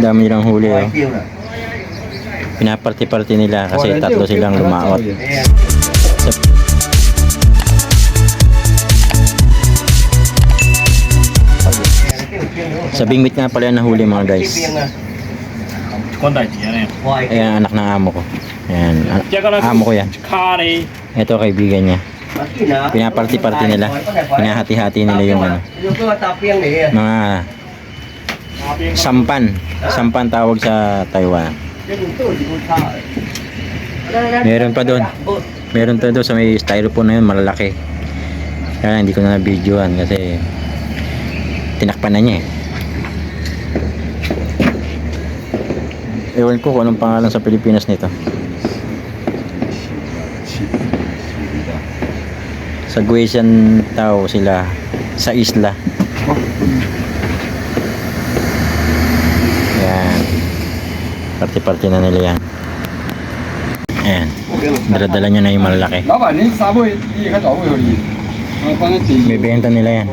Dami nilang huli, oh. Pinaparty-party nila kasi tatlo silang lumaot. Sa Bingwit nga pala yung nahuli, mga guys. Ayan, anak ng amo ko. Ayan, amo ko yan. Ito kaibigan niya. Pinaparty-party nila. Pinahati-hati nila yung ano, mga sampan. Sampan tawag sa Taiwan. Meron pa doon. Meron pa doon sa may styrofoam na yun, malalaki. Kaya hindi ko na na-videoan kasi tinakpan na niya eh. Ewan ko kung anong pangalan sa Pilipinas nito. Sa Guisan tao sila sa isla. Yan. Party-party na nila yan. Ayan. Dala-dala nyo na yung malalaki. May benta nila yan.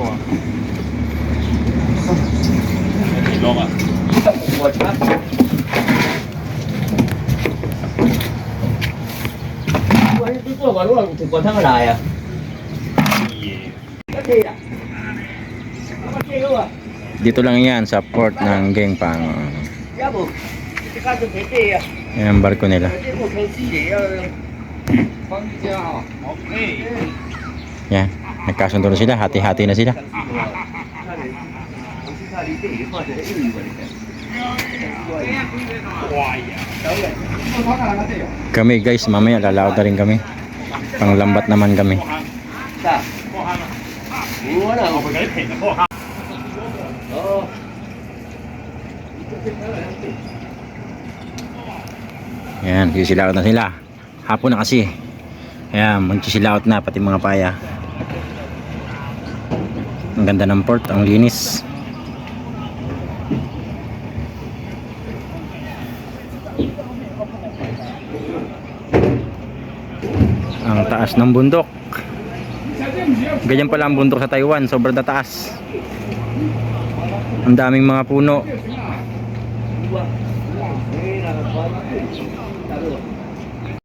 Dito lang yan sa port ng Gengpang. Yan ang barko nila. Yan, nagkasundo na sila, hati-hati na sila. Kami guys, mamaya lalaot na rin kami. Panglambat naman kami. Ayan, sisilaot na sila. Hapon na kasi. Ayan, magsisilaot na pati mga paya. Ang ganda ng port, ang linis. Ang taas ng bundok. Ganyan pala ang bundok sa Taiwan, sobrang taas. Ang daming mga puno.